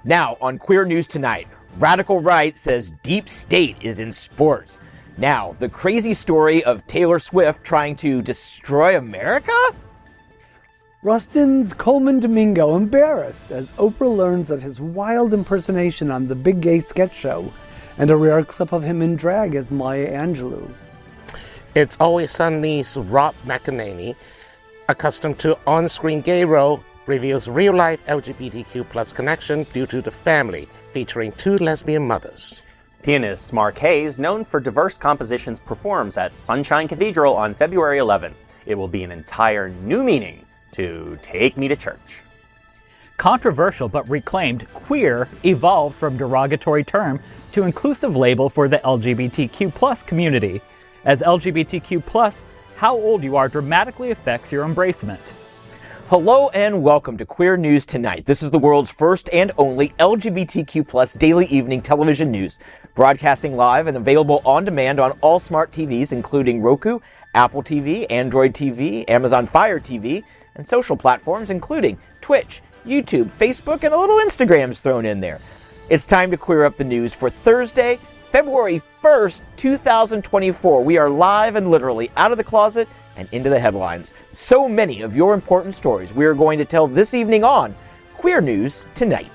Now, on Queer News Tonight, Radical Right says deep state is in sports. Now, the crazy story of Taylor Swift trying to destroy America? Rustin's Coleman Domingo embarrassed as Oprah learns of his wild impersonation on the Big Gay Sketch Show, and a rare clip of him in drag as Maya Angelou. It's Always Sunny's Rob McElhenney, accustomed to on-screen gay role, reveals real-life LGBTQ plus connection due to the family, featuring 2 lesbian mothers. Pianist Mark Hayes, known for diverse compositions, performs at Sunshine Cathedral on February 11th. It will be an entire new meaning to Take Me to Church. Controversial but reclaimed, queer evolves from derogatory term to inclusive label for the LGBTQ plus community. As LGBTQ plus, how old you are dramatically affects your embracement. Hello and welcome to Queer News Tonight. This is the world's first and only LGBTQ plus daily evening television news, broadcasting live and available on demand on all smart TVs, including Roku, Apple TV, Android TV, Amazon Fire TV, and social platforms, including Twitch, YouTube, Facebook, and a little Instagram's thrown in there. It's time to queer up the news for Thursday, February 1st, 2024. We are live and literally out of the closet and into the headlines. So many of your important stories we are going to tell this evening on Queer News Tonight.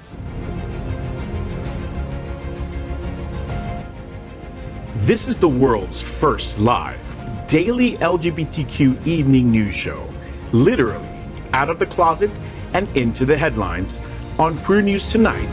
This is the world's first live daily LGBTQ evening news show, literally out of the closet and into the headlines on Queer News Tonight.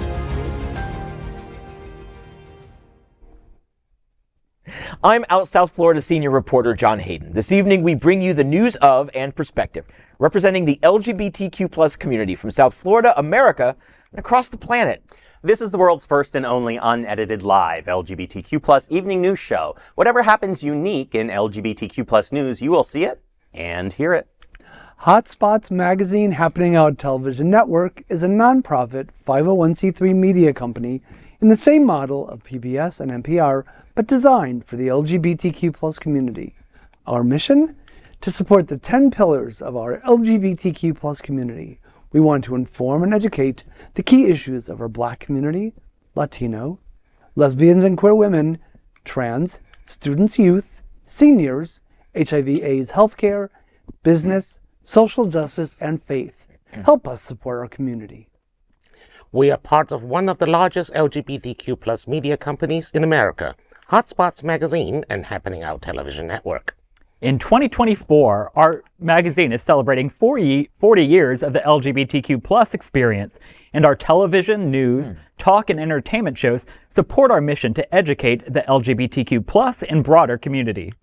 I'm out South Florida senior reporter John Hayden. This evening we bring you the news of and perspective representing the LGBTQ plus community from South Florida, America, and across the planet. This is the world's first and only unedited live LGBTQ plus evening news show. Whatever happens unique in LGBTQ plus news, you will see it and hear it. Hotspots Magazine Happening Out Television Network is a nonprofit 501c3 media company in the same model of PBS and NPR, but designed for the LGBTQ plus community. Our mission? To support the 10 pillars of our LGBTQ plus community. We want to inform and educate the key issues of our Black community, Latino, lesbians and queer women, trans, students, youth, seniors, HIV/AIDS healthcare, business, social justice, and faith. Help us support our community. We are part of one of the largest LGBTQ plus media companies in America, Hotspots Magazine and Happening Out Television Network. In 2024, our magazine is celebrating 40 years of the LGBTQ plus experience, and our television, news, talk, and entertainment shows support our mission to educate the LGBTQ plus and broader community.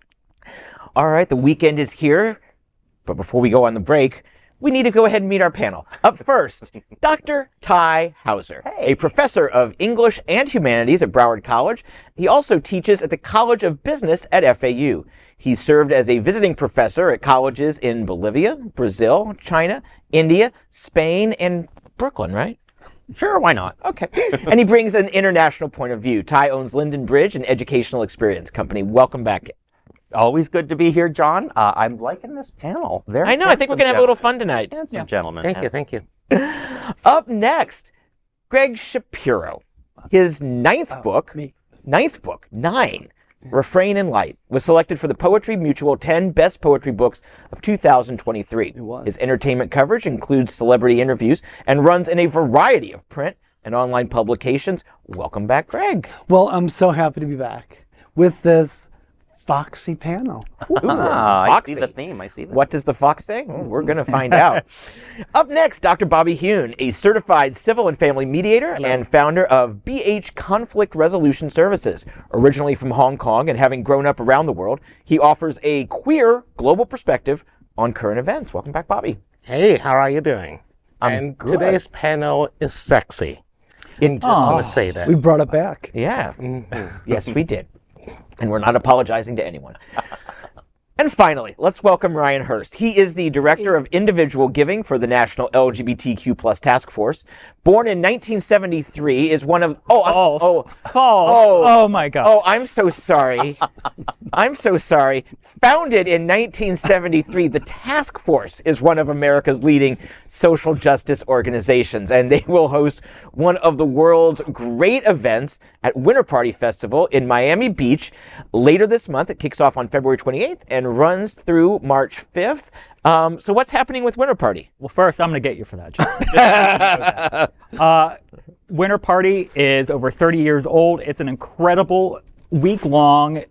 All right, the weekend is here, but before we go on the break, we need to go ahead and meet our panel. Up first, Dr. Ty Hauser, a professor of English and Humanities at Broward College. He also teaches at the College of Business at FAU. He served as a visiting professor at colleges in Bolivia, Brazil, China, India, Spain, and Brooklyn, right? Sure, why not? Okay. And he brings an international point of view. Ty owns Linden Bridge, an educational experience company. Welcome back. Always good to be here, John. I'm liking this panel. I know. I think we're going to have a little fun tonight. Handsome gentlemen. Thank you. Up next, Greg Shapiro. His ninth book, Refrain in Light, was selected for the Poetry Mutual 10 Best Poetry Books of 2023. It was. His entertainment coverage includes celebrity interviews and runs in a variety of print and online publications. Welcome back, Greg. Well, I'm so happy to be back with this foxy panel. I see the theme. What does the fox say? Well, we're going to find out. Up next, Dr. Bobby Hune, a certified civil and family mediator and founder of BH Conflict Resolution Services. Originally from Hong Kong and having grown up around the world, he offers a queer global perspective on current events. Welcome back, Bobby. Hey, how are you doing? I'm good. Today's panel is sexy. Just want to say that. We brought it back. Yeah. Yes, we did. And we're not apologizing to anyone. And finally, let's welcome Ryan Hurst. He is the Director of Individual Giving for the National LGBTQ Plus Task Force. Born in 1973, is one of... Oh my God. Oh, I'm so sorry. I'm so sorry. Founded in 1973, the Task Force is one of America's leading social justice organizations, and they will host one of the world's great events at Winter Party Festival in Miami Beach later this month. It kicks off on February 28th and runs through March 5th. So what's happening with Winter Party? Well, first, I'm going to get you for that, Jeff. Winter Party is over 30 years old. It's an incredible week-long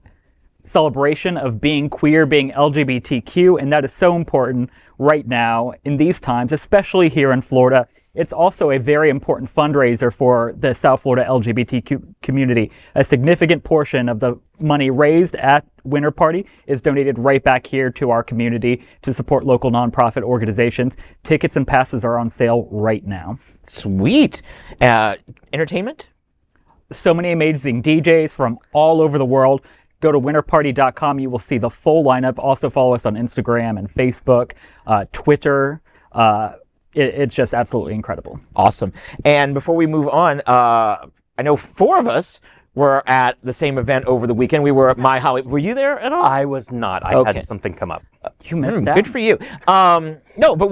celebration of being queer, being LGBTQ, and that is so important right now in these times, especially here in Florida. It's also a very important fundraiser for the South Florida LGBTQ community. A significant portion of the money raised at Winter Party is donated right back here to our community to support local nonprofit organizations. Tickets and passes are on sale right now. Sweet. Entertainment? So many amazing DJs from all over the world. Go to winterparty.com. You will see the full lineup. Also follow us on Instagram and Facebook, Twitter. It's just absolutely incredible. Awesome. And before we move on, I know 4 of us were at the same event over the weekend. We were at My Hollywood. Were you there at all? I was not. I had something come up. You missed that. Good for you. No, but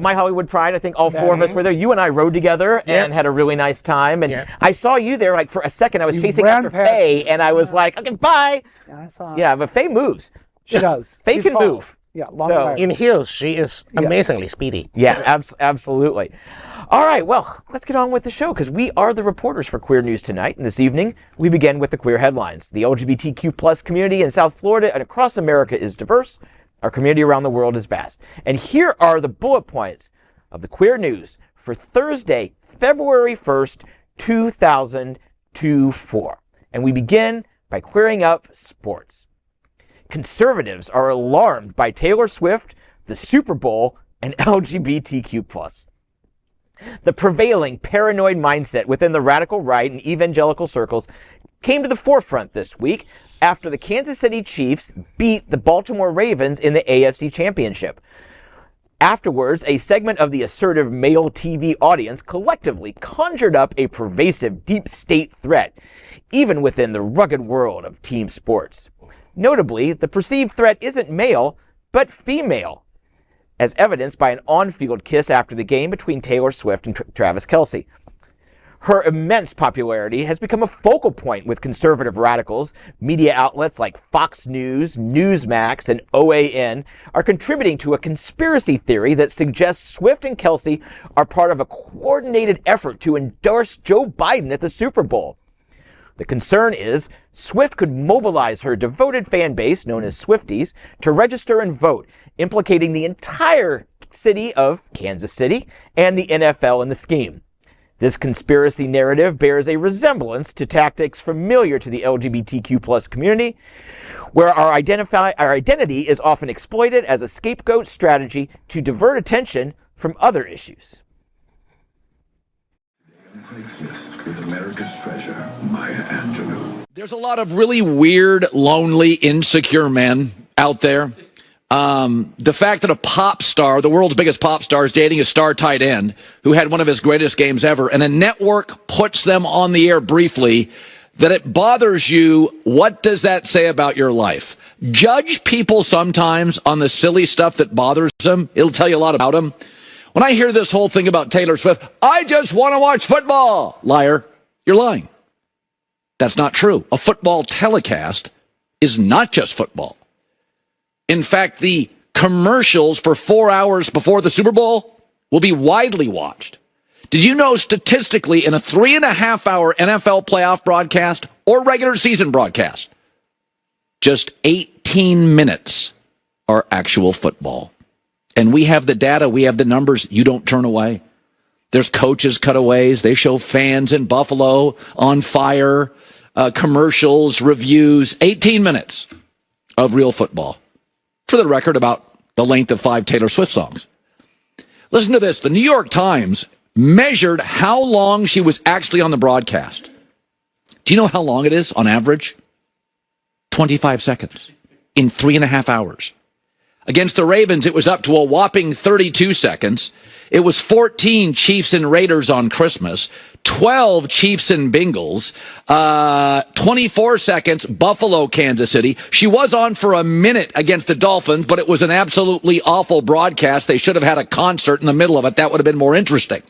My Hollywood Pride, I think all 4 of us were there. You and I rode together and had a really nice time. And I saw you there, like, for a second. I was chasing after Faye, and I was like, okay, bye. Yeah, I saw. Yeah, but Faye moves. She does. Faye can move. Yeah, long way. In heels, she is amazingly speedy. Yeah, absolutely. All right, well, let's get on with the show, because we are the reporters for Queer News Tonight. And this evening, we begin with the queer headlines. The LGBTQ plus community in South Florida and across America is diverse. Our community around the world is vast. And here are the bullet points of the queer news for Thursday, February 1st, 2024. And we begin by queering up sports. Conservatives are alarmed by Taylor Swift, the Super Bowl, and LGBTQ+. The prevailing paranoid mindset within the radical right and evangelical circles came to the forefront this week after the Kansas City Chiefs beat the Baltimore Ravens in the AFC Championship. Afterwards, a segment of the assertive male TV audience collectively conjured up a pervasive deep state threat, even within the rugged world of team sports. Notably, the perceived threat isn't male, but female, as evidenced by an on-field kiss after the game between Taylor Swift and Travis Kelce. Her immense popularity has become a focal point with conservative radicals. Media outlets like Fox News, Newsmax, and OAN are contributing to a conspiracy theory that suggests Swift and Kelce are part of a coordinated effort to endorse Joe Biden at the Super Bowl. The concern is Swift could mobilize her devoted fan base, known as Swifties, to register and vote, implicating the entire city of Kansas City and the NFL in the scheme. This conspiracy narrative bears a resemblance to tactics familiar to the LGBTQ plus community, where our identity is often exploited as a scapegoat strategy to divert attention from other issues. Craigslist with America's treasure, Maya Angelou. There's a lot of really weird, lonely, insecure men out there. The fact that a pop star, the world's biggest pop star, is dating a star tight end who had one of his greatest games ever, and a network puts them on the air briefly, that it bothers you, what does that say about your life? Judge people sometimes on the silly stuff that bothers them. It'll tell you a lot about them. When I hear this whole thing about Taylor Swift, I just want to watch football. Liar. You're lying. That's not true. A football telecast is not just football. In fact, the commercials for 4 hours before the Super Bowl will be widely watched. Did you know statistically in a 3.5-hour NFL playoff broadcast or regular season broadcast, just 18 minutes are actual football? And we have the data, we have the numbers. You don't turn away. There's coaches cutaways. They show fans in Buffalo on fire, commercials, reviews, 18 minutes of real football. For the record, about the length of 5 Taylor Swift songs. Listen to this. The New York Times measured how long she was actually on the broadcast. Do you know how long it is on average? 25 seconds. in 3.5 hours. Against the Ravens, it was up to a whopping 32 seconds. It was 14 Chiefs and Raiders on Christmas, 12 Chiefs and Bengals, 24 seconds, Buffalo, Kansas City. She was on for a minute against the Dolphins, but it was an absolutely awful broadcast. They should have had a concert in the middle of it. That would have been more interesting.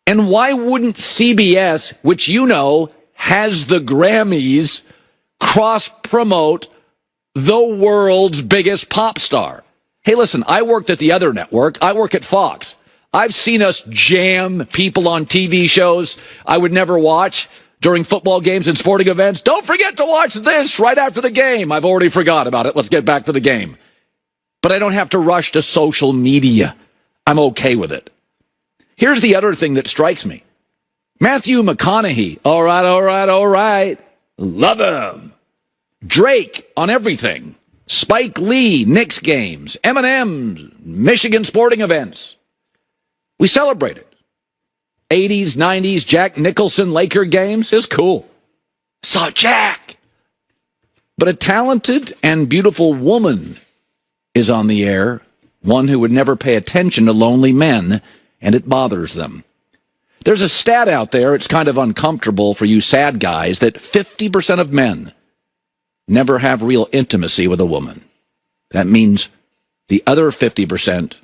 And why wouldn't CBS, which you know has the Grammys, cross-promote the world's biggest pop star? Hey, listen, I worked at the other network. I work at Fox. I've seen us jam people on TV shows I would never watch during football games and sporting events. Don't forget to watch this right after the game. I've already forgot about it. Let's get back to the game. But I don't have to rush to social media. I'm okay with it. Here's the other thing that strikes me. Matthew McConaughey. All right. Love him. Drake on everything. Spike Lee, Knicks games. Eminem, Michigan sporting events. We celebrate it. 80s, 90s, Jack Nicholson Laker games is cool. Saw Jack. But a talented and beautiful woman is on the air, one who would never pay attention to lonely men, and it bothers them. There's a stat out there, it's kind of uncomfortable for you sad guys, that 50% of men never have real intimacy with a woman. That means the other 50%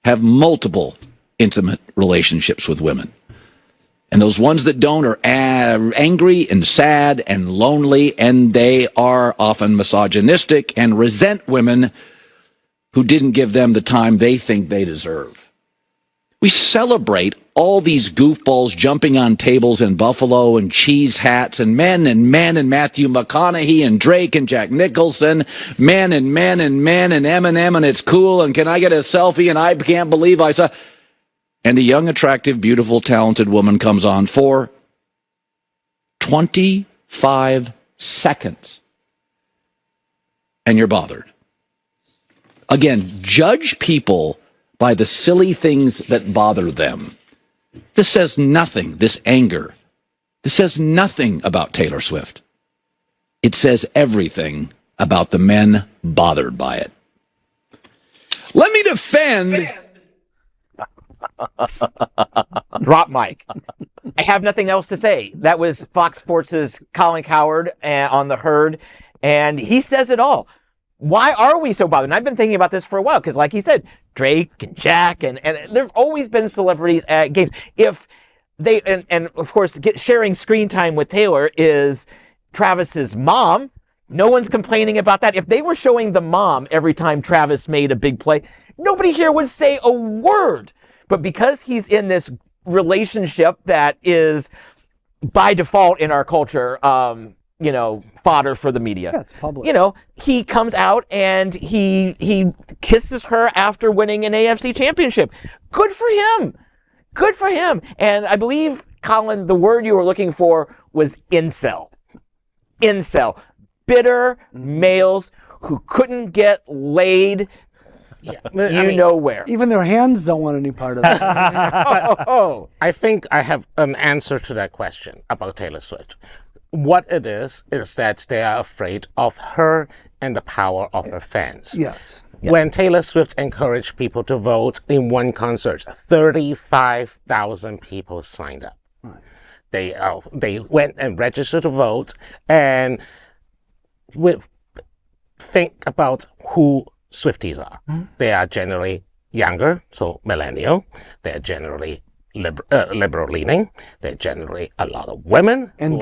have multiple intimate relationships with women. And those ones that don't are angry and sad and lonely, and they are often misogynistic and resent women who didn't give them the time they think they deserve. We celebrate all these goofballs jumping on tables in Buffalo and cheese hats and men and Matthew McConaughey and Drake and Jack Nicholson, men and Eminem, and it's cool, and can I get a selfie, and I can't believe I saw. And a young, attractive, beautiful, talented woman comes on for 25 seconds. And you're bothered. Again, judge people by the silly things that bother them. This says nothing, this anger. This says nothing about Taylor Swift. It says everything about the men bothered by it. Let me defend... Drop mic. I have nothing else to say. That was Fox Sports' Colin Cowherd on the Herd, and he says it all. Why are we so bothered? And I've been thinking about this for a while, because like he said, Drake and Jack, and there's always been celebrities at games. If they, and of course, sharing screen time with Taylor is Travis's mom. No one's complaining about that. If they were showing the mom every time Travis made a big play, nobody here would say a word. But because he's in this relationship that is, by default in our culture, fodder for the media. Yeah, it's public. He comes out and he kisses her after winning an AFC championship. Good for him. Good for him. And I believe, Colin, the word you were looking for was incel. Incel. Bitter males who couldn't get laid. Yeah, know where. Even their hands don't want any part of it. I think I have an answer to that question about Taylor Swift. What it is that they are afraid of her and the power of her fans. Yes. Yep. When Taylor Swift encouraged people to vote in one concert, 35,000 people signed up. Right. They went and registered to vote, and think about who Swifties are. Mm-hmm. They are generally younger, so millennial. They're generally liberal-leaning. They're generally a lot of women and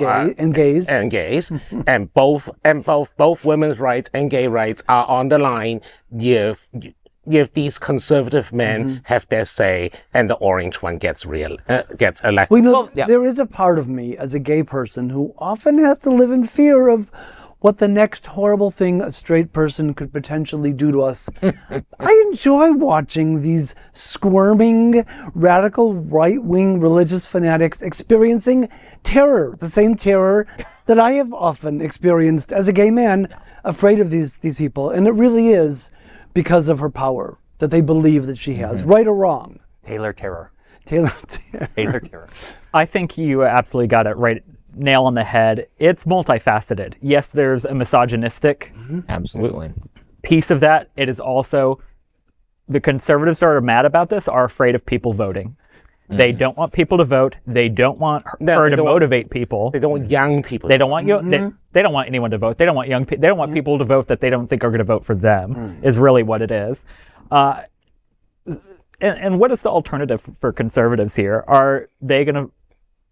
gays and both women's rights and gay rights are on the line. If these conservative men have their say, and the orange one gets elected. There is a part of me as a gay person who often has to live in fear of what the next horrible thing a straight person could potentially do to us. I enjoy watching these squirming, radical, right-wing religious fanatics experiencing terror, the same terror that I have often experienced as a gay man, afraid of these people. And it really is because of her power that they believe that she has, right or wrong. Taylor Terror. Taylor Terror. I think you absolutely got it right nail on the head. It's multifaceted. Yes, there's a misogynistic Absolutely. piece of that. It is also the conservatives that are mad about this are afraid of people voting. They don't want people to vote. They don't want her to motivate people. They don't want young people. They don't want you. They don't want anyone to vote. They don't want young people. They don't want people to vote that they don't think are going to vote for them. Is really what it is. And what is the alternative for conservatives here? Are they going to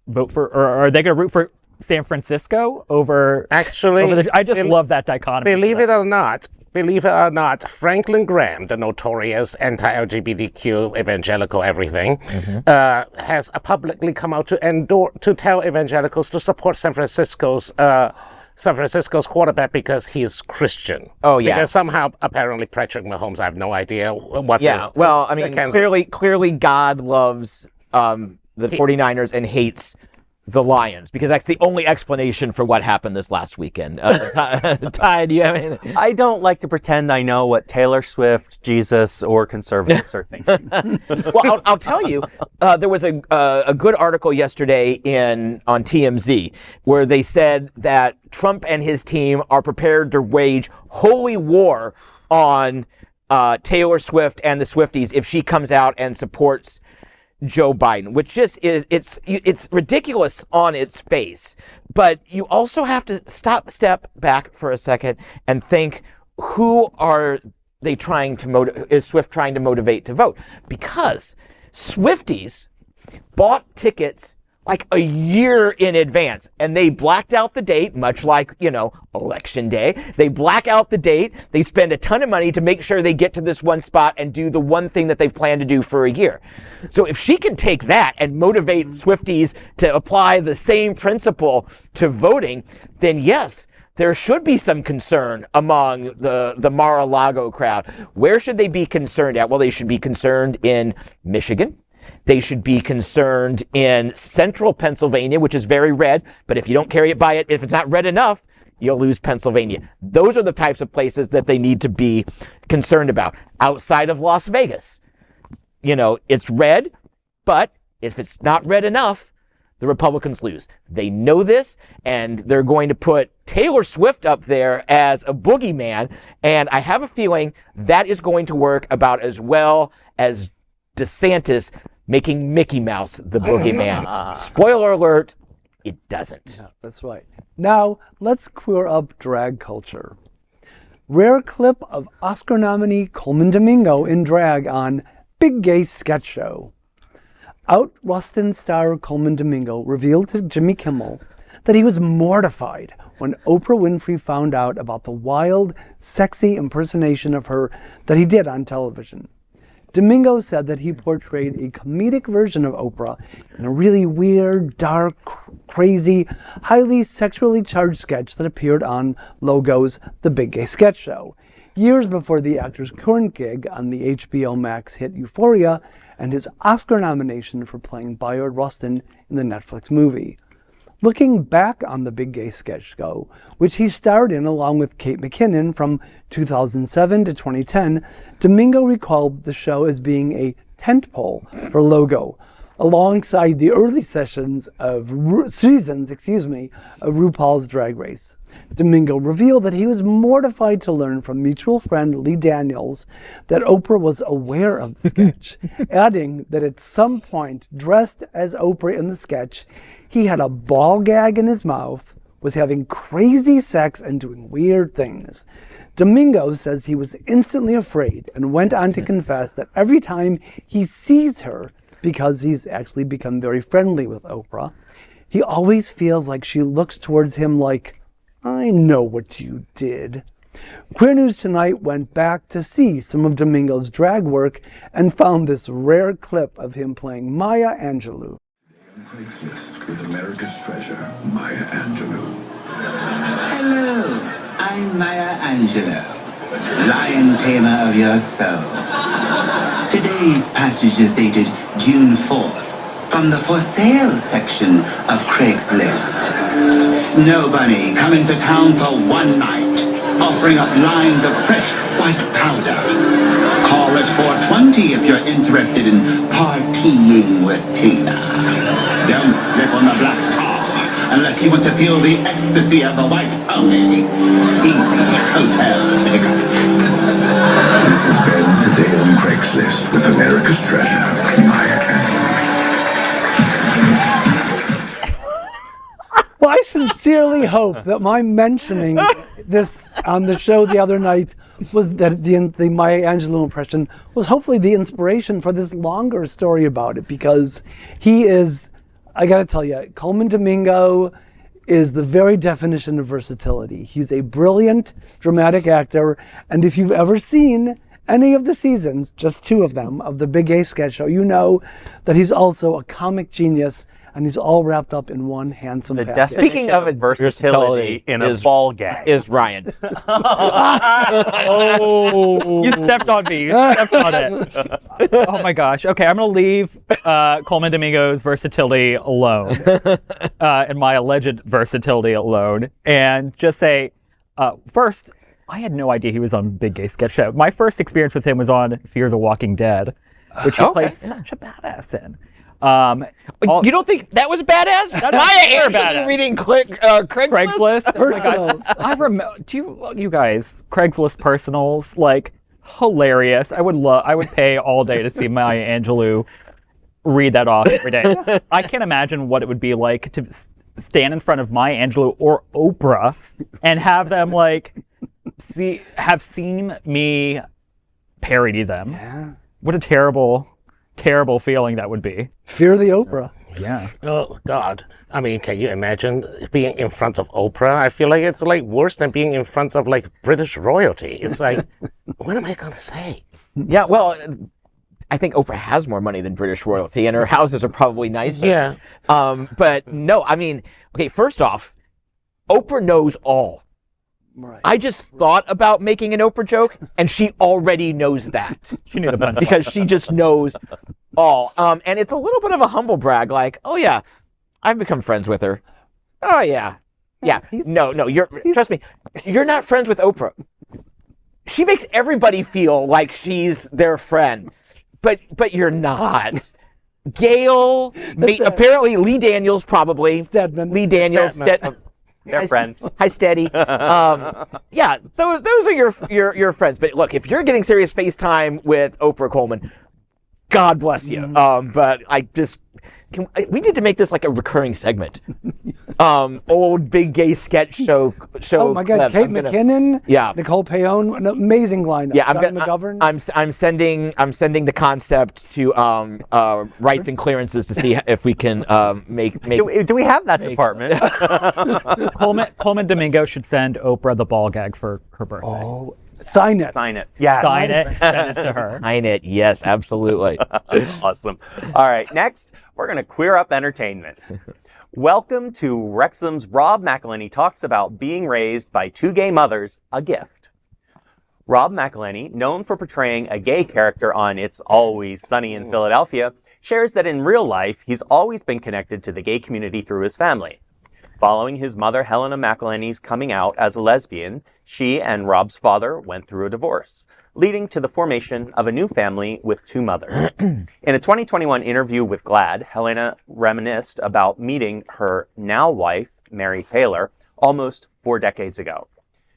vote for, or are they going to root for San Francisco over? Actually, I just love that dichotomy. Believe it or not, Franklin Graham, the notorious anti-LGBTQ evangelical everything, has publicly come out to tell evangelicals to support San Francisco's quarterback because he's Christian. Oh, yeah. Because somehow, apparently, Patrick Mahomes, I have no idea what's. Yeah. Well, I mean, clearly, God loves the 49ers and hates the Lions, because that's the only explanation for what happened this last weekend. Ty, do you have anything? I don't like to pretend I know what Taylor Swift, Jesus, or conservatives are thinking. Well, I'll tell you, there was a good article yesterday on TMZ where they said that Trump and his team are prepared to wage holy war on Taylor Swift and the Swifties if she comes out and supports Joe Biden, which just is, it's ridiculous on its face, but you also have to step back for a second and think, who are they trying to is Swift trying to motivate to vote? Because Swifties bought tickets like a year in advance, and they blacked out the date, much like, election day. They black out the date. They spend a ton of money to make sure they get to this one spot and do the one thing that they've planned to do for a year. So if she can take that and motivate Swifties to apply the same principle to voting, then yes, there should be some concern among the Mar-a-Lago crowd. Where should they be concerned at? Well, they should be concerned in Michigan. They should be concerned in central Pennsylvania, which is very red, but if you don't carry it by it, if it's not red enough, you'll lose Pennsylvania. Those are the types of places that they need to be concerned about. Outside of Las Vegas, it's red, but if it's not red enough, the Republicans lose. They know this, and they're going to put Taylor Swift up there as a boogeyman, and I have a feeling that is going to work about as well as DeSantis making Mickey Mouse the boogeyman. Spoiler alert, it doesn't. Yeah, that's right. Now, let's queer up drag culture. Rare clip of Oscar nominee Coleman Domingo in drag on Big Gay Sketch Show. Out Rustin star Coleman Domingo revealed to Jimmy Kimmel that he was mortified when Oprah Winfrey found out about the wild, sexy impersonation of her that he did on television. Domingo said that he portrayed a comedic version of Oprah in a really weird, dark, crazy, highly sexually charged sketch that appeared on Logo's The Big Gay Sketch Show, years before the actor's current gig on the HBO Max hit Euphoria and his Oscar nomination for playing Bayard Rustin in the Netflix movie. Looking back on the Big Gay Sketch Show, which he starred in along with Kate McKinnon from 2007 to 2010, Domingo recalled the show as being a tentpole for Logo, alongside the early seasons of RuPaul's Drag Race. Domingo revealed that he was mortified to learn from mutual friend Lee Daniels that Oprah was aware of the sketch, adding that at some point, dressed as Oprah in the sketch, he had a ball gag in his mouth, was having crazy sex and doing weird things. Domingo says he was instantly afraid and went on to confess that every time he sees her, because he's actually become very friendly with Oprah, he always feels like she looks towards him like, I know what you did. Queer News Tonight went back to see some of Domingo's drag work and found this rare clip of him playing Maya Angelou. Craigslist with America's treasure, Maya Angelou. Hello, I'm Maya Angelou, lion tamer of your soul. Today's passage is dated June 4th from the for sale section of Craigslist. Snow Bunny coming to town for one night, offering up lines of fresh white powder. Call at 420 if you're interested in partying with Tina. Don't slip on the black tar unless you want to feel the ecstasy of the white pony. Easy hotel pickup. This has been Today on Craigslist with America's Treasure, Maya Angelou. Well, I sincerely hope that my mentioning this on the show the other night was that the Maya Angelou impression was hopefully the inspiration for this longer story about it, because he is, I gotta tell you, Coleman Domingo is the very definition of versatility. He's a brilliant dramatic actor, and if you've ever seen any of the seasons, just 2 of them, of the Big Gay Sketch Show, you know that he's also a comic genius, and he's all wrapped up in one handsome package. Speaking of versatility in a ball gag is Ryan. Oh, you stepped on me. You stepped on it. Oh my gosh. Okay, I'm gonna leave Coleman Domingo's versatility alone, and my alleged versatility alone, and just say, first, I had no idea he was on Big Gay Sketch Show. My first experience with him was on Fear the Walking Dead, which he played such a badass in. You don't think that was badass? Maya Angelou reading Craigslist? Oh my God. I remember. Do you guys Craigslist personals, like, hilarious? I would pay all day to see Maya Angelou read that off every day. I can't imagine what it would be like to stand in front of Maya Angelou or Oprah and have them have seen me parody them. Yeah. What a terrible feeling that would be. Fear the Oprah. Yeah. Oh, God. I mean, can you imagine being in front of Oprah? I feel like it's like worse than being in front of like British royalty. It's like, what am I going to say? Yeah, well, I think Oprah has more money than British royalty, and her houses are probably nicer. Yeah. But no, I mean, okay, first off, Oprah knows all. Right. I just thought about making an Oprah joke, and she already knows that. She knew the punch. Because she just knows all. And it's a little bit of a humble brag, like, oh yeah, I've become friends with her. Oh yeah. Yeah. No, trust me, you're not friends with Oprah. She makes everybody feel like she's their friend. But you're not. Gail, apparently Lee Daniels probably. Stedman. Lee Daniels. They're friends. Hi, Steady. Yeah, those are your friends. But look, if you're getting serious FaceTime with Oprah Coleman, God bless you. But we need to make this like a recurring segment. Old Big Gay Sketch Show. Oh my God, Kate McKinnon. Yeah. Nicole Payon, an amazing lineup. Yeah, McGovern. I'm sending the concept to rights and clearances to see if we can make. Do we have that department? Coleman Domingo should send Oprah the ball gag for her birthday. Oh, sign it. Sign it. Yeah. Sign it. Send it to her. Sign it. Yes, absolutely. Awesome. All right, next, we're going to queer up entertainment. Welcome to Wrexham's Rob McElhenney talks about being raised by 2 gay mothers, a gift. Rob McElhenney, known for portraying a gay character on It's Always Sunny in Philadelphia, shares that in real life, he's always been connected to the gay community through his family. Following his mother, Helena McElhenney's coming out as a lesbian, she and Rob's father went through a divorce, leading to the formation of a new family with 2 mothers. In a 2021 interview with GLAAD, Helena reminisced about meeting her now wife, Mary Taylor, almost 4 decades ago.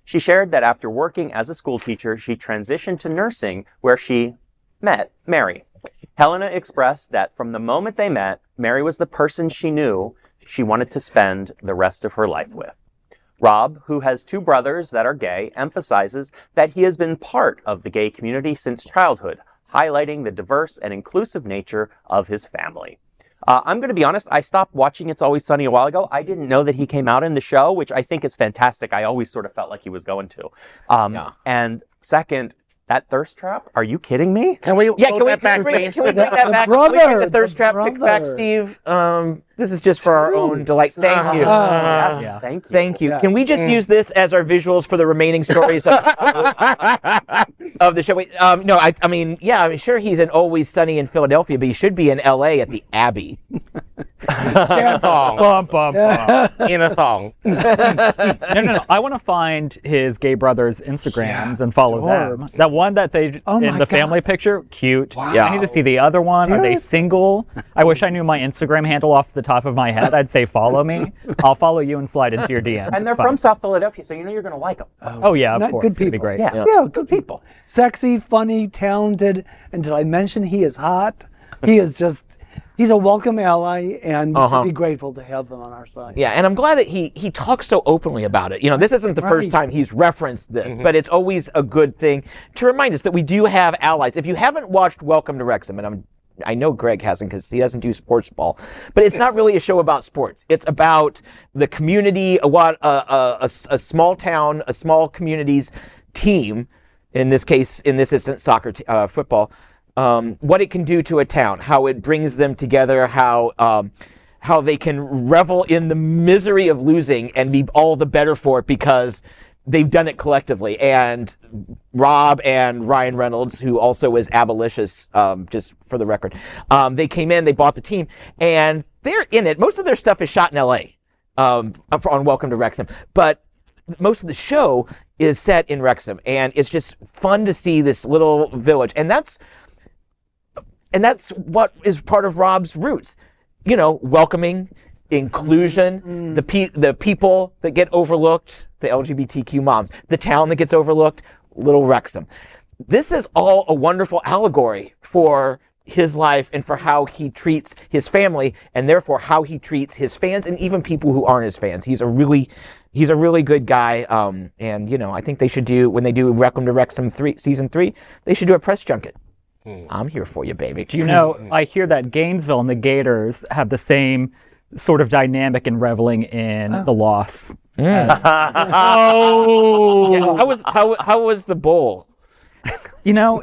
She shared that after working as a school teacher, she transitioned to nursing, where she met Mary. Helena expressed that from the moment they met, Mary was the person she knew she wanted to spend the rest of her life with. Rob, who has 2 brothers that are gay, emphasizes that he has been part of the gay community since childhood, highlighting the diverse and inclusive nature of his family. I'm going to be honest, I stopped watching It's Always Sunny a while ago. I didn't know that he came out in the show, which I think is fantastic. I always sort of felt like he was going to. And second, that thirst trap? Are you kidding me? Can we Can we bring that back? The thirst trap kick back, Steve? This is just for our own delight. Thank you. Yes, Thank you. Can we just use this as our visuals for the remaining stories of the show? Wait, no, I mean, sure, he's in Always Sunny in Philadelphia, but he should be in L.A. at the Abbey. Thong. Bum, bum, bum. In a thong. No. I want to find his gay brother's Instagrams and follow them. That one that they in the family picture, cute. Wow. I need to see the other one. Are they Serious? single? I wish I knew my Instagram handle off the top of my head. I'd say follow me. I'll follow you and slide into your DMs. And they're It's fine. from South Philadelphia, so you know you're going to like them. Oh yeah, of Not course. good It'd be people. great. Yeah, good people. Sexy, funny, talented, and did I mention he is hot? He is just, he's a welcome ally, and we'd be grateful to have him on our side. Yeah, and I'm glad that he talks so openly about it. You know, this isn't the first time he's referenced this, but it's always a good thing to remind us that we do have allies. If you haven't watched Welcome to Wrexham, and I know Greg hasn't because he doesn't do sports ball, but it's not really a show about sports. It's about the community, a small town, a small community's team, in this case, in this instance, soccer, football, what it can do to a town, how it brings them together, how they can revel in the misery of losing and be all the better for it because they've done it collectively. And Rob and Ryan Reynolds, who also is abolitious, just for the record, they came in, they bought the team, and they're in it. Most of their stuff is shot in L.A. On Welcome to Wrexham, but most of the show is set in Wrexham, and it's just fun to see this little village, and that's what is part of Rob's roots. You know, welcoming, inclusion, the people that get overlooked, the LGBTQ moms, the town that gets overlooked, little Wrexham. This is all a wonderful allegory for his life and for how he treats his family, and therefore how he treats his fans and even people who aren't his fans. He's a really good guy, and you know, I think they should do, when they do Welcome to Wrexham season 3, they should do a press junket. I'm here for you, baby. Do you know, I hear that Gainesville and the Gators have the same sort of dynamic in reveling in the loss. Yeah, how was the bowl? You know,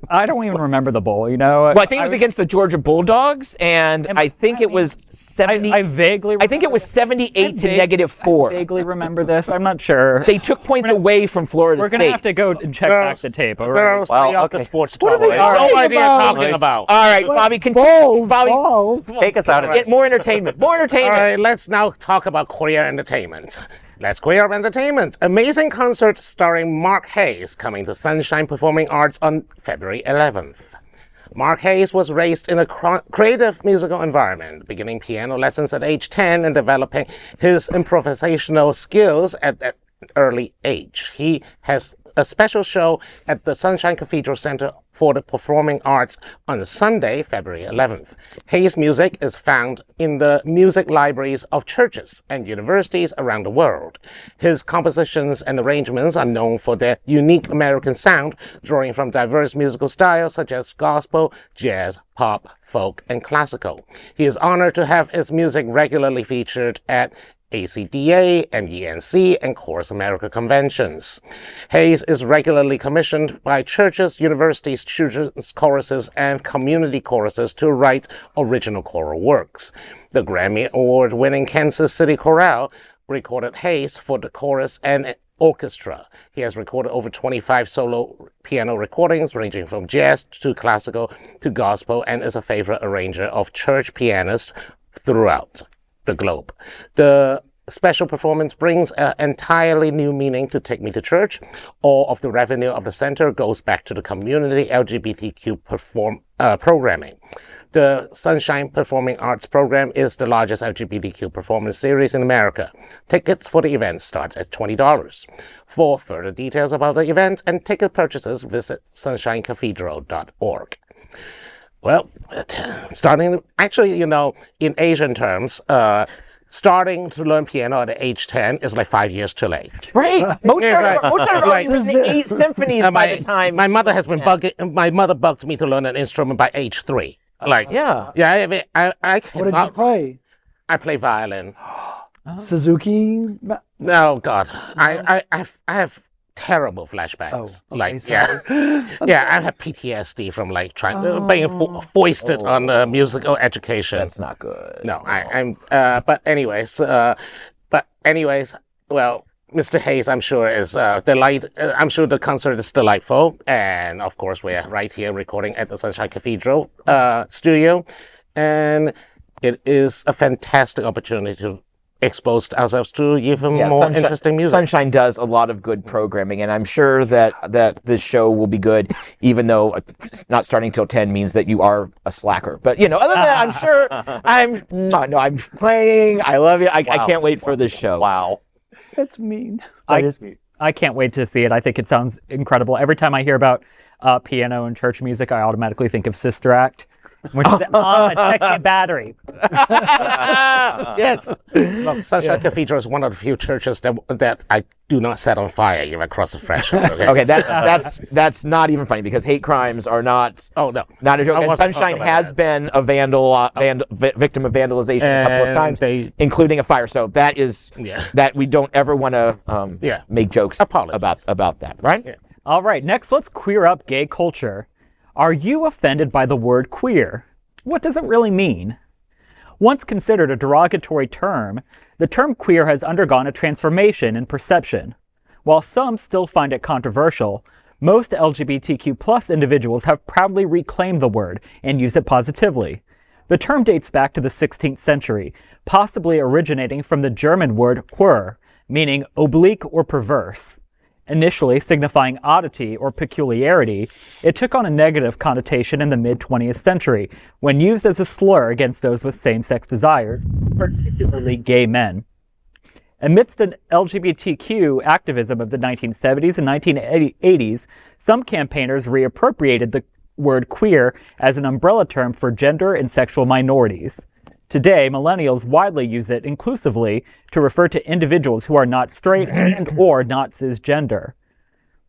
I don't even remember the bowl, you know. Well, I think it was against the Georgia Bulldogs, and I think it was 70. I vaguely remember. I think it was 78 to -4. I vaguely remember this. I'm not sure. They took points away from Florida We're State. going to have to go and check back the tape. All right? Girls, stay off the sports talk. What are they talking No idea about? talking about. All right, Bobby, continue. Balls. Take us out of Get this. more entertainment. More All entertainment. right, let's now talk about queer entertainment. Let's queer up entertainment. Amazing concert starring Mark Hayes coming to Sunshine Performing Arts on February 11th. Mark Hayes was raised in a creative musical environment, beginning piano lessons at age 10 and developing his improvisational skills at an early age. He has a special show at the Sunshine Cathedral Center for the Performing Arts on Sunday, February 11th. Hayes' music is found in the music libraries of churches and universities around the world. His compositions and arrangements are known for their unique American sound, drawing from diverse musical styles such as gospel, jazz, pop, folk, and classical. He is honored to have his music regularly featured at ACDA, MENC, and Chorus America conventions. Hayes is regularly commissioned by churches, universities, children's choruses, and community choruses to write original choral works. The Grammy Award-winning Kansas City Chorale recorded Hayes for the chorus and orchestra. He has recorded over 25 solo piano recordings ranging from jazz to classical to gospel, and is a favorite arranger of church pianists throughout the globe. The special performance brings an entirely new meaning to Take Me to Church. All of the revenue of the center goes back to the community LGBTQ programming. The Sunshine Performing Arts program is the largest LGBTQ performance series in America. Tickets for the event starts at $20. For further details about the event and ticket purchases, visit sunshinecathedral.org. Well, actually, you know, in Asian terms, starting to learn piano at age 10 is like 5 years too late. Right. Mozart had already written 8 symphonies by the time. My mother has been my mother bugged me to learn an instrument by age 3. Like, yeah. I mean, I What did you play? I play violin. Suzuki? No, God, I have terrible flashbacks. Oh, okay, like, sorry. yeah, I have PTSD from like being foisted on musical education. That's not good. No, but anyways, well, Mr. Hayes, I'm sure is I'm sure the concert is delightful, and of course we're right here recording at the Sunshine Cathedral studio, and it is a fantastic opportunity to expose ourselves to even Yeah, more interesting music. Sunshine does a lot of good programming, and I'm sure that this show will be good, even though not starting till 10 means that you are a slacker. But other than that, I'm sure I'm playing. I love you. I can't wait for this show. Wow. That's mean. That is me. I can't wait to see it. I think it sounds incredible. Every time I hear about piano and church music, I automatically think of Sister Act, which is on a sexy battery. Yes. Look, Sunshine Cathedral is one of the few churches that I do not set on fire even across the threshold. Okay, Okay, that's not even funny because hate crimes are not. Oh, no. Not a joke. I And wasn't Sunshine talking about has that. been a victim of vandalization a couple of And times, including a fire. So that is that we don't ever want to make jokes about that, right? Yeah. All right, next let's queer up gay culture. Are you offended by the word queer? What does it really mean? Once considered a derogatory term, the term queer has undergone a transformation in perception. While some still find it controversial, most LGBTQ+ individuals have proudly reclaimed the word and use it positively. The term dates back to the 16th century, possibly originating from the German word queer, meaning oblique or perverse. Initially signifying oddity or peculiarity, it took on a negative connotation in the mid-20th century when used as a slur against those with same-sex desires, particularly gay men. Amidst an LGBTQ activism of the 1970s and 1980s, some campaigners reappropriated the word queer as an umbrella term for gender and sexual minorities. Today, millennials widely use it inclusively to refer to individuals who are not straight and or not cisgender.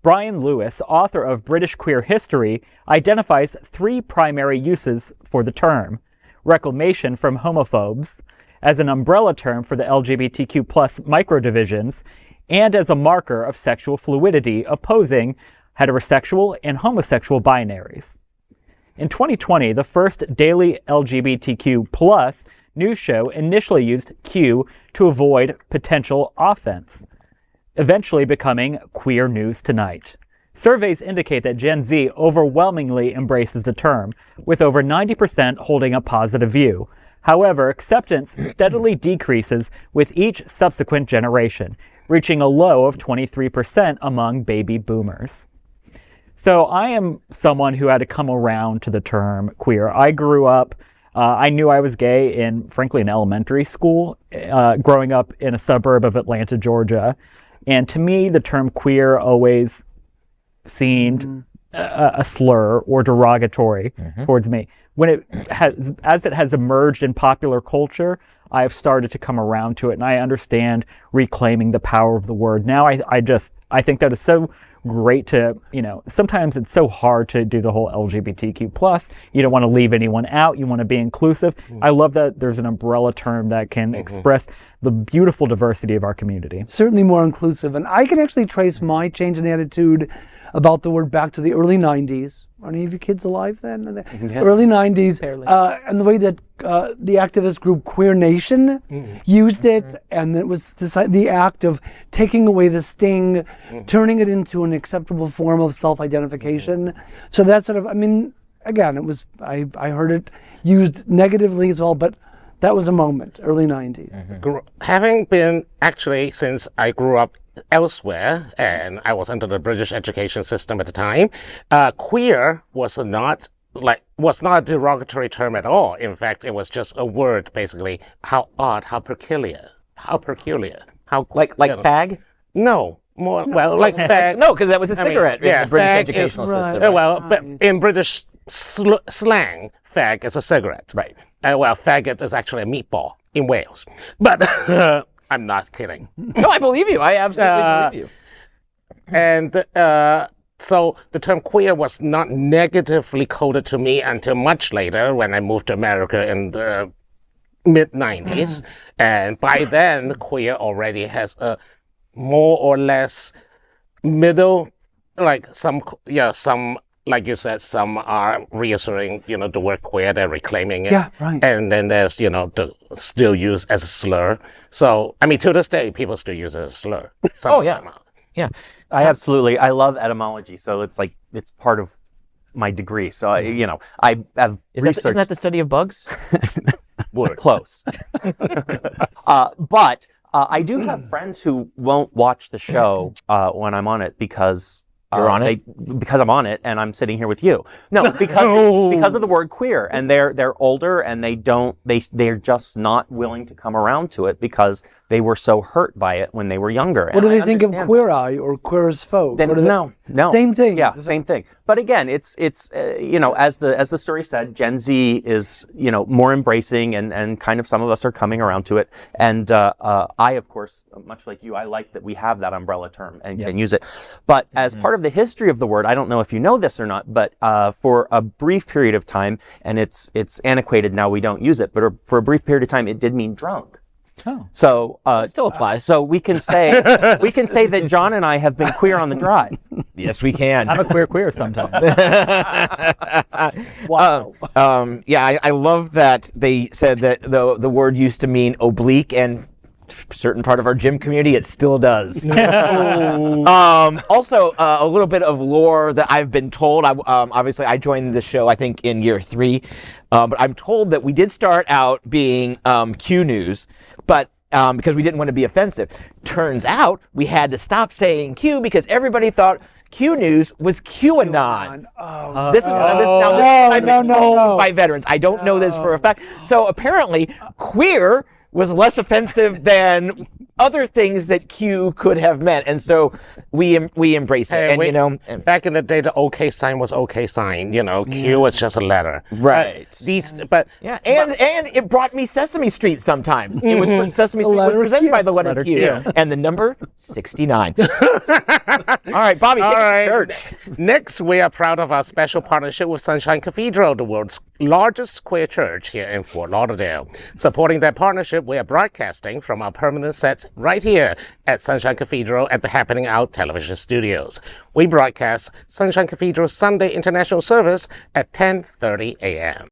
Brian Lewis, author of British Queer History, identifies three primary uses for the term: reclamation from homophobes, as an umbrella term for the LGBTQ+ microdivisions, and as a marker of sexual fluidity opposing heterosexual and homosexual binaries. In 2020, the first daily LGBTQ+ news show initially used Q to avoid potential offense, eventually becoming Queer News Tonight. Surveys indicate that Gen Z overwhelmingly embraces the term, with over 90% holding a positive view. However, acceptance steadily decreases with each subsequent generation, reaching a low of 23% among baby boomers. So I am someone who had to come around to the term queer. I grew up, I knew I was gay frankly, in elementary school, growing up in a suburb of Atlanta, Georgia. And to me, the term queer always seemed a slur or derogatory towards me. As it has emerged in popular culture, I have started to come around to it, and I understand reclaiming the power of the word. Now I think that is so great to, sometimes it's so hard to do the whole LGBTQ+. You don't want to leave anyone out. You want to be inclusive. I love that there's an umbrella term that can express the beautiful diversity of our community. Certainly more inclusive. And I can actually trace my change in attitude about the word back to the early 90s. Are any of you kids alive then? Early 90s. And the way that the activist group Queer Nation used it, and it was the act of taking away the sting, turning it into an acceptable form of self-identification. So that's sort of, again, it was, I heard it used negatively as well, but that was a moment, early 90s. Having been, actually, since I grew up elsewhere, and I was under the British education system at the time, queer was not a derogatory term at all. In fact, it was just a word, basically. How odd, how peculiar, how like fag? No, more like fag. No, because that was a cigarette in the British educational system. But in British slang, fag is a cigarette. Right. Faggot is actually a meatball in Wales. But I'm not kidding. No, I believe you. I absolutely believe you. And so the term queer was not negatively coded to me until much later when I moved to America in the mid-90s. And by then, queer already has a more or less middle, like you said, some are reasserting, the word queer, they're reclaiming it. Yeah, right. And then there's, the still used as a slur. So, to this day, people still use it as a slur. Yeah. I love etymology. So it's part of my degree. So, I have researched. Isn't that the study of bugs? Would. Close. But I do have friends who won't watch the show when I'm on it because You're on it? because I'm on it and I'm sitting here with you. No, because of the word queer, and they're older and they're just not willing to come around to it because they were so hurt by it when they were younger. What do And they I think of understand Queer Eye or Queer as Folk? then What do they- no. Same thing. Yeah, same thing. But again, it's as the story said, Gen Z is more embracing and kind of some of us are coming around to it. And I, of course, much like you, I like that we have that umbrella term and can use it. But as part of the history of the word, I don't know if you know this or not, but for a brief period of time, and it's antiquated now, we don't use it, but for a brief period of time, it did mean drunk. Oh. So Still applies. So we can say that John and I have been queer on the drive. Yes, we can. I'm a queer sometimes. Wow. Yeah, I love that they said that the word used to mean oblique, and certain part of our gym community, it still does. Also, a little bit of lore that I've been told. Obviously, I joined the show, I think, in year 3. But I'm told that we did start out being Q News, but because we didn't want to be offensive. Turns out we had to stop saying Q because everybody thought Q News was QAnon. This is I've been told by veterans. I don't know this for a fact. So apparently, queer was less offensive than other things that Q could have meant, and so we embrace it. And back in the day, the OK sign was OK sign. Q was just a letter. Right. But yeah, and it brought me Sesame Street sometime. It was Sesame Street was presented by the letter Q, and the number 69. All right, Bobby, take us to church. Next, we are proud of our special partnership with Sunshine Cathedral, the world's largest queer church here in Fort Lauderdale. Supporting that partnership, we are broadcasting from our permanent sets right here at Sunshine Cathedral at the Happening Out television studios. We broadcast Sunshine Cathedral's Sunday International Service at 10:30 a.m.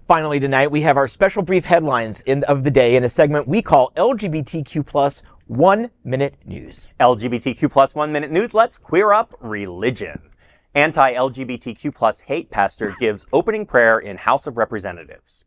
Finally tonight, we have our special brief headlines of the day in a segment we call LGBTQ plus 1 Minute News. LGBTQ plus 1 minute news. Let's queer up religion. Anti-LGBTQ plus hate pastor gives opening prayer in House of Representatives.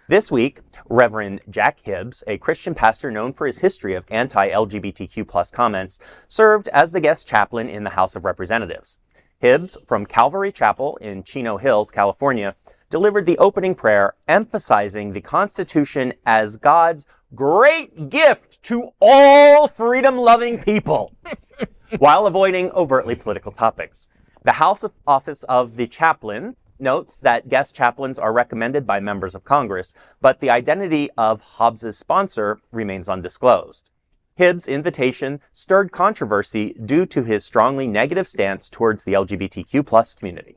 This week, Reverend Jack Hibbs, a Christian pastor known for his history of anti-LGBTQ plus comments, served as the guest chaplain in the House of Representatives. Hibbs, from Calvary Chapel in Chino Hills, California, delivered the opening prayer, emphasizing the Constitution as God's great gift to all freedom-loving people, while avoiding overtly political topics. The House Office of the Chaplain notes that guest chaplains are recommended by members of Congress, but the identity of Hobbs's sponsor remains undisclosed. Hibbs' invitation stirred controversy due to his strongly negative stance towards the LGBTQ plus community.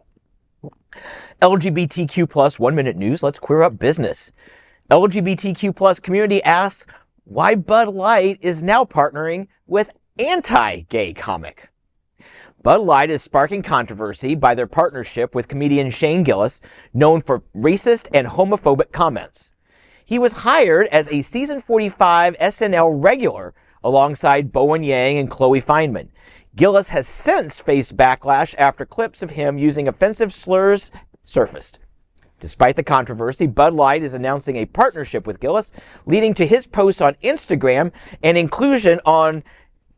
LGBTQ plus 1 Minute News. Let's queer up business. LGBTQ plus community asks why Bud Light is now partnering with anti-gay comic. Bud Light is sparking controversy by their partnership with comedian Shane Gillis, known for racist and homophobic comments. He was hired as a season 45 SNL regular alongside Bowen Yang and Chloe Fineman. Gillis has since faced backlash after clips of him using offensive slurs surfaced. Despite the controversy, Bud Light is announcing a partnership with Gillis, leading to his posts on Instagram and inclusion on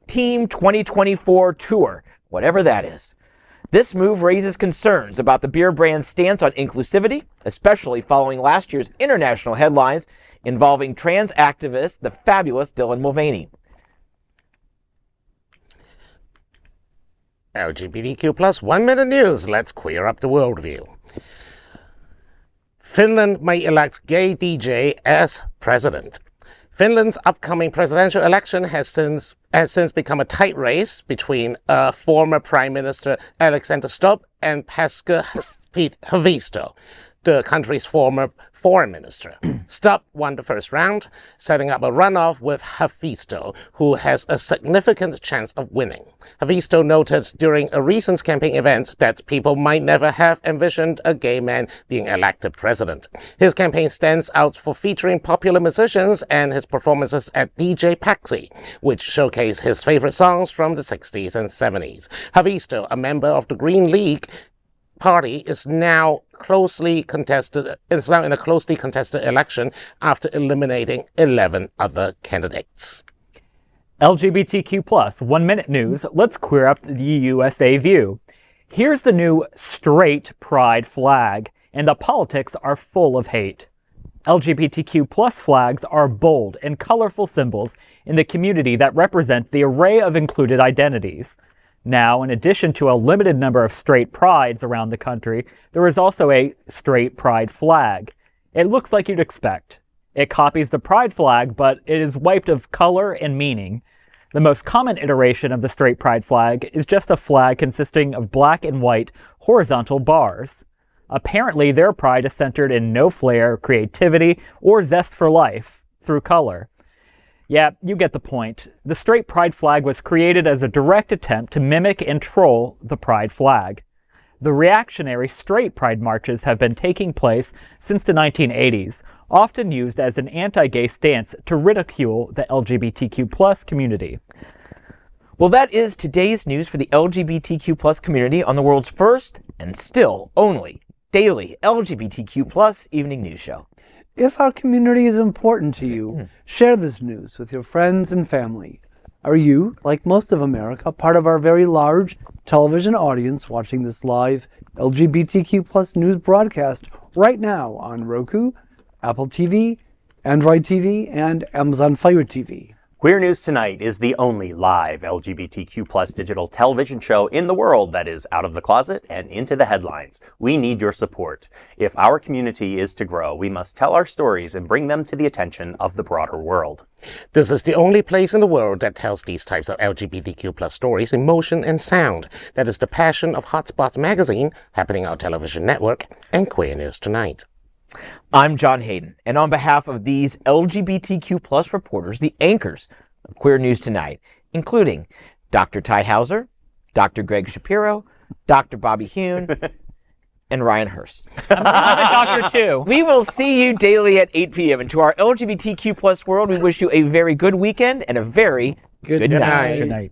Team 2024 Tour, whatever that is. This move raises concerns about the beer brand's stance on inclusivity, especially following last year's international headlines involving trans activist, the fabulous Dylan Mulvaney. LGBTQ plus 1 minute news. Let's queer up the worldview. Finland may elect gay DJ as president. Finland's upcoming presidential election has since become a tight race between former Prime Minister Alexander Stubb and Pekka Haavisto, the country's former foreign minister. Stubb won the first round, setting up a runoff with Haavisto, who has a significant chance of winning. Haavisto noted during a recent campaign event that people might never have envisioned a gay man being elected president. His campaign stands out for featuring popular musicians and his performances at DJ Paxi, which showcase his favorite songs from the 60s and 70s. Haavisto, a member of the Green League Party, is now in a closely contested election after eliminating 11 other candidates. LGBTQ plus 1 minute news. Let's queer up the USA view. Here's the new straight pride flag, and the politics are full of hate. LGBTQ plus flags are bold and colorful symbols in the community that represent the array of included identities. Now, in addition to a limited number of straight prides around the country, there is also a straight pride flag. It looks like you'd expect. It copies the pride flag, but it is wiped of color and meaning. The most common iteration of the straight pride flag is just a flag consisting of black and white horizontal bars. Apparently, their pride is centered in no flair, creativity, or zest for life through color. Yeah, you get the point. The straight pride flag was created as a direct attempt to mimic and troll the pride flag. The reactionary straight pride marches have been taking place since the 1980s, often used as an anti-gay stance to ridicule the LGBTQ plus community. Well, that is today's news for the LGBTQ plus community on the world's first and still only daily LGBTQ plus evening news show. If our community is important to you, share this news with your friends and family. Are you, like most of America, part of our very large television audience watching this live LGBTQ plus news broadcast right now on Roku, Apple TV, Android TV, and Amazon Fire TV? Queer News Tonight is the only live LGBTQ plus digital television show in the world that is out of the closet and into the headlines. We need your support. If our community is to grow, we must tell our stories and bring them to the attention of the broader world. This is the only place in the world that tells these types of LGBTQ plus stories in motion and sound. That is the passion of Hotspots magazine, happening on our television network, and Queer News Tonight. I'm John Hayden, and on behalf of these LGBTQ plus reporters, the anchors of Queer News Tonight, including Dr. Ty Hauser, Dr. Greg Shapiro, Dr. Bobby Hune, and Ryan Hurst. I'm a doctor too. We will see you daily at 8 p.m. And to our LGBTQ plus world, we wish you a very good weekend and a very good night. Good night.